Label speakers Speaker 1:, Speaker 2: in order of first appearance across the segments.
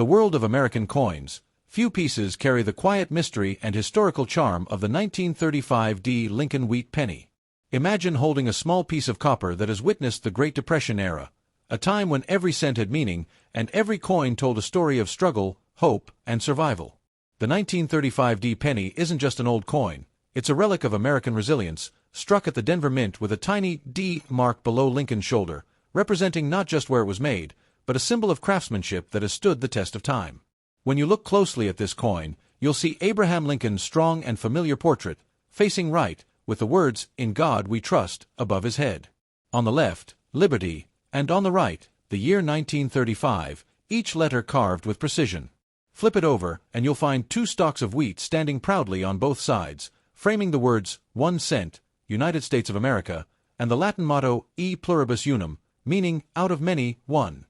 Speaker 1: The world of American coins. Few pieces carry the quiet mystery and historical charm of the 1935 Lincoln wheat penny. Imagine holding a small piece of copper that has witnessed the Great Depression era, a time when every cent had meaning and every coin told a story of struggle, hope, and survival. The 1935 penny isn't just an old coin, it's a relic of American resilience, struck at the Denver Mint with a tiny D mark below Lincoln's shoulder, representing not just where it was made, but a symbol of craftsmanship that has stood the test of time. When you look closely at this coin, you'll see Abraham Lincoln's strong and familiar portrait, facing right, with the words, "In God We Trust," above his head. On the left, Liberty, and on the right, the year 1935, each letter carved with precision. Flip it over, and you'll find two stalks of wheat standing proudly on both sides, framing the words, 1 cent, United States of America, and the Latin motto, E pluribus unum, meaning, out of many, one.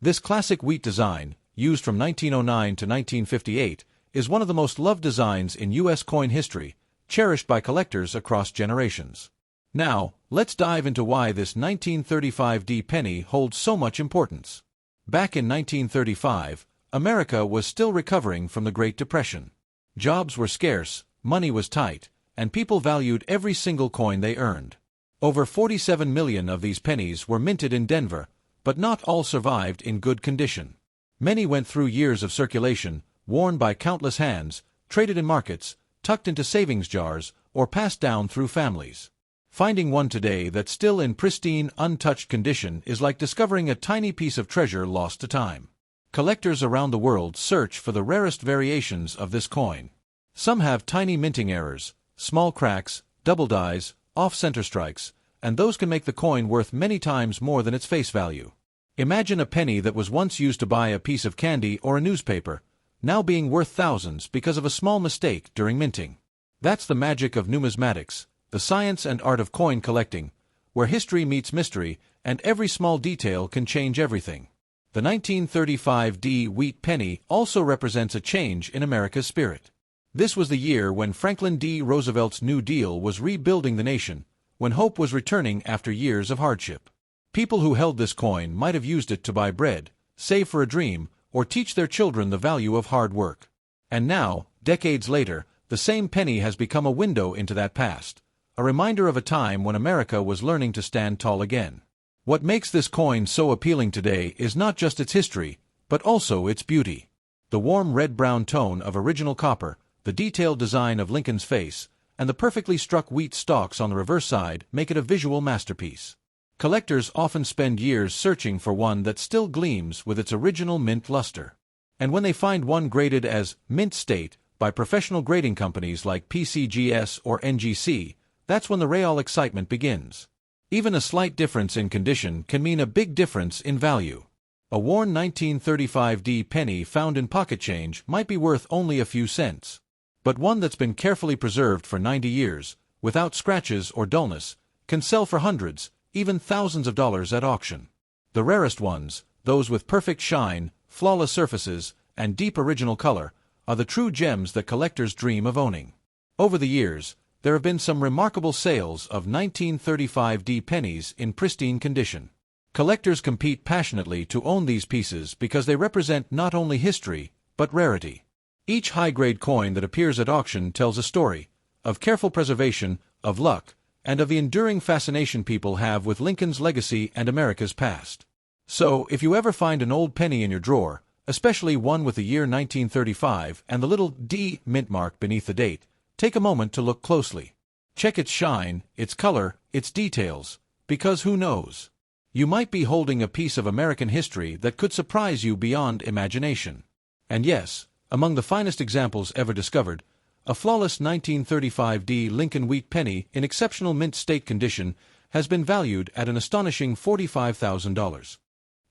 Speaker 1: This classic wheat design, used from 1909 to 1958, is one of the most loved designs in U.S. coin history, cherished by collectors across generations. Now, let's dive into why this 1935 penny holds so much importance. Back in 1935, America was still recovering from the Great Depression. Jobs were scarce, money was tight, and people valued every single coin they earned. Over 47 million of these pennies were minted in Denver, but not all survived in good condition. Many went through years of circulation, worn by countless hands, traded in markets, tucked into savings jars, or passed down through families. Finding one today that's still in pristine, untouched condition is like discovering a tiny piece of treasure lost to time. Collectors around the world search for the rarest variations of this coin. Some have tiny minting errors, small cracks, double dies, off-center strikes, and those can make the coin worth many times more than its face value. Imagine a penny that was once used to buy a piece of candy or a newspaper, now being worth thousands because of a small mistake during minting. That's the magic of numismatics, the science and art of coin collecting, where history meets mystery, and every small detail can change everything. The 1935 wheat penny also represents a change in America's spirit. This was the year when Franklin D. Roosevelt's New Deal was rebuilding the nation, when hope was returning after years of hardship. People who held this coin might have used it to buy bread, save for a dream, or teach their children the value of hard work. And now, decades later, the same penny has become a window into that past, a reminder of a time when America was learning to stand tall again. What makes this coin so appealing today is not just its history, but also its beauty. The warm red-brown tone of original copper, the detailed design of Lincoln's face, and the perfectly struck wheat stalks on the reverse side make it a visual masterpiece. Collectors often spend years searching for one that still gleams with its original mint luster. And when they find one graded as mint state by professional grading companies like PCGS or NGC, that's when the real excitement begins. Even a slight difference in condition can mean a big difference in value. A worn 1935 penny found in pocket change might be worth only a few cents. But one that's been carefully preserved for 90 years, without scratches or dullness, can sell for hundreds, even thousands of dollars at auction. The rarest ones, those with perfect shine, flawless surfaces, and deep original color, are the true gems that collectors dream of owning. Over the years, there have been some remarkable sales of 1935 pennies in pristine condition. Collectors compete passionately to own these pieces because they represent not only history, but rarity. Each high-grade coin that appears at auction tells a story of careful preservation, of luck, and of the enduring fascination people have with Lincoln's legacy and America's past. So, if you ever find an old penny in your drawer, especially one with the year 1935 and the little D mint mark beneath the date, take a moment to look closely. Check its shine, its color, its details, because who knows? You might be holding a piece of American history that could surprise you beyond imagination. And yes, among the finest examples ever discovered, a flawless 1935 Lincoln wheat penny in exceptional mint state condition has been valued at an astonishing $45,000.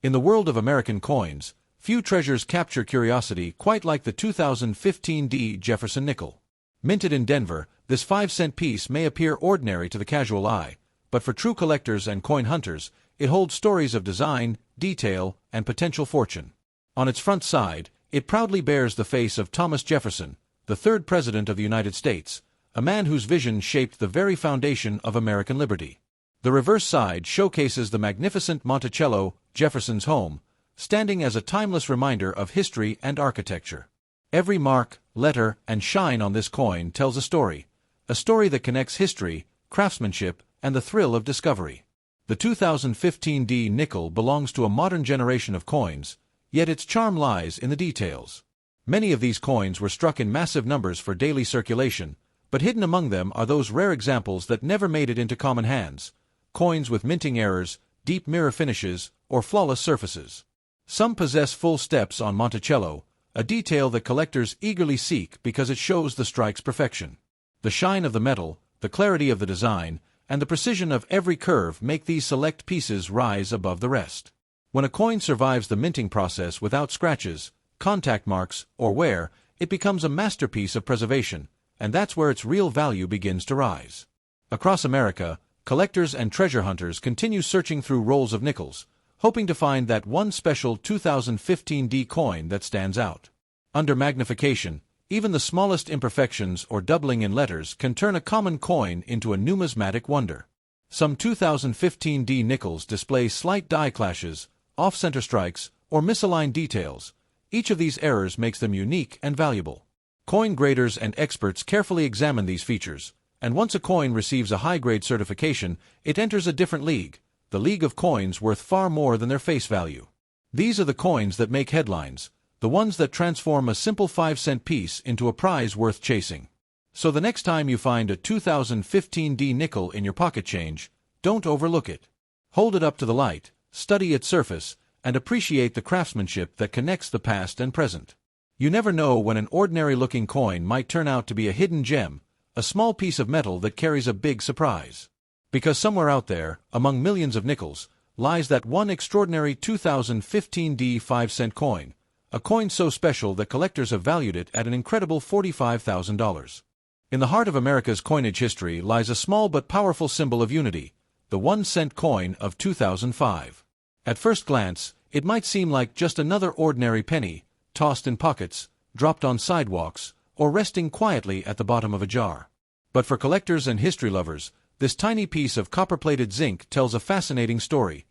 Speaker 1: In the world of American coins, few treasures capture curiosity quite like the 2015 Jefferson Nickel. Minted in Denver, this 5-cent piece may appear ordinary to the casual eye, but for true collectors and coin hunters, it holds stories of design, detail, and potential fortune. On its front side, it proudly bears the face of Thomas Jefferson, the third President of the United States, a man whose vision shaped the very foundation of American liberty. The reverse side showcases the magnificent Monticello, Jefferson's home, standing as a timeless reminder of history and architecture. Every mark, letter, and shine on this coin tells a story that connects history, craftsmanship, and the thrill of discovery. The 2015 D nickel belongs to a modern generation of coins, yet its charm lies in the details. Many of these coins were struck in massive numbers for daily circulation, but hidden among them are those rare examples that never made it into common hands, coins with minting errors, deep mirror finishes, or flawless surfaces. Some possess full steps on Monticello, a detail that collectors eagerly seek because it shows the strike's perfection. The shine of the metal, the clarity of the design, and the precision of every curve make these select pieces rise above the rest. When a coin survives the minting process without scratches, contact marks, or wear, it becomes a masterpiece of preservation, and that's where its real value begins to rise. Across America, collectors and treasure hunters continue searching through rolls of nickels, hoping to find that one special 2015 D coin that stands out. Under magnification, even the smallest imperfections or doubling in letters can turn a common coin into a numismatic wonder. Some 2015 D nickels display slight die clashes, off-center strikes, or misaligned details. Each of these errors makes them unique and valuable. Coin graders and experts carefully examine these features, and once a coin receives a high-grade certification, it enters a different league, the league of coins worth far more than their face value. These are the coins that make headlines, the ones that transform a simple 5-cent piece into a prize worth chasing. So the next time you find a 2015 D nickel in your pocket change, don't overlook it. Hold it up to the light, study its surface, and appreciate the craftsmanship that connects the past and present. You never know when an ordinary-looking coin might turn out to be a hidden gem, a small piece of metal that carries a big surprise. Because somewhere out there, among millions of nickels, lies that one extraordinary 2015 D 5-cent coin, a coin so special that collectors have valued it at an incredible $45,000. In the heart of America's coinage history lies a small but powerful symbol of unity, the 1-cent coin of 2005. At first glance, it might seem like just another ordinary penny, tossed in pockets, dropped on sidewalks, or resting quietly at the bottom of a jar. But for collectors and history lovers, this tiny piece of copper-plated zinc tells a fascinating story,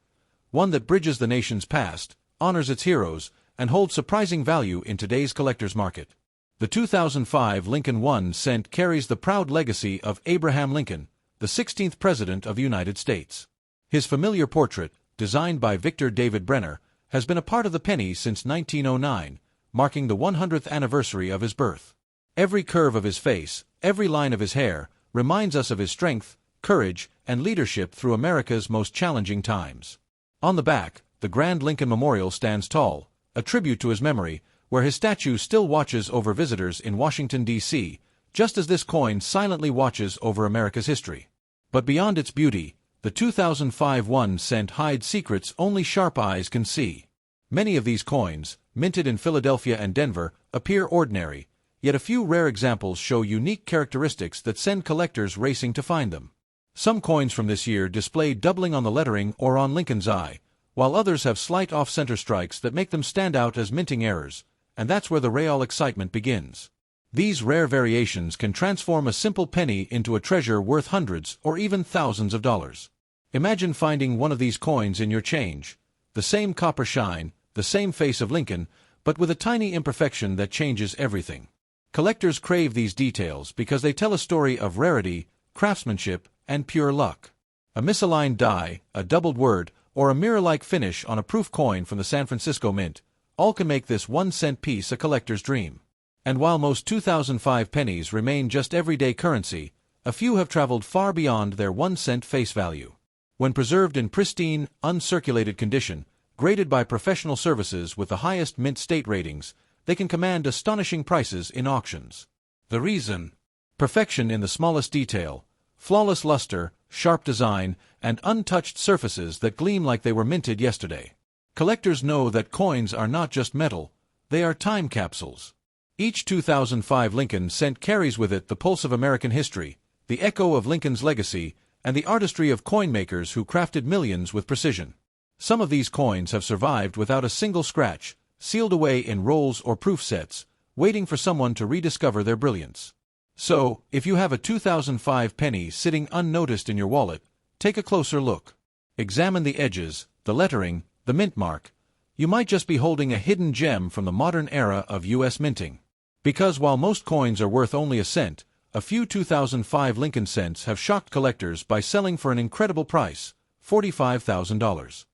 Speaker 1: one that bridges the nation's past, honors its heroes, and holds surprising value in today's collector's market. The 2005 Lincoln 1 cent carries the proud legacy of Abraham Lincoln, the 16th President of the United States. His familiar portrait, designed by Victor David Brenner, has been a part of the penny since 1909, marking the 100th anniversary of his birth. Every curve of his face, every line of his hair, reminds us of his strength, courage, and leadership through America's most challenging times. On the back, the Grand Lincoln Memorial stands tall, a tribute to his memory, where his statue still watches over visitors in Washington, D.C., just as this coin silently watches over America's history. But beyond its beauty, the 2005 1 cent hides secrets only sharp eyes can see. Many of these coins, minted in Philadelphia and Denver, appear ordinary, yet a few rare examples show unique characteristics that send collectors racing to find them. Some coins from this year display doubling on the lettering or on Lincoln's eye, while others have slight off-center strikes that make them stand out as minting errors, and that's where the real excitement begins. These rare variations can transform a simple penny into a treasure worth hundreds or even thousands of dollars. Imagine finding one of these coins in your change, the same copper shine, the same face of Lincoln, but with a tiny imperfection that changes everything. Collectors crave these details because they tell a story of rarity, craftsmanship, and pure luck. A misaligned die, a doubled word, or a mirror-like finish on a proof coin from the San Francisco Mint, all can make this 1-cent piece a collector's dream. And while most 2005 pennies remain just everyday currency, a few have traveled far beyond their 1-cent face value. When preserved in pristine, uncirculated condition, graded by professional services with the highest mint state ratings, they can command astonishing prices in auctions. The reason? Perfection in the smallest detail, flawless luster, sharp design, and untouched surfaces that gleam like they were minted yesterday. Collectors know that coins are not just metal, they are time capsules. Each 2005 Lincoln cent carries with it the pulse of American history, the echo of Lincoln's legacy, and the artistry of coin makers who crafted millions with precision. Some of these coins have survived without a single scratch, sealed away in rolls or proof sets, waiting for someone to rediscover their brilliance. So, if you have a 2005 penny sitting unnoticed in your wallet, take a closer look. Examine the edges, the lettering, the mint mark. You might just be holding a hidden gem from the modern era of U.S. minting. Because while most coins are worth only a cent, a few 2005 Lincoln cents have shocked collectors by selling for an incredible price, $45,000.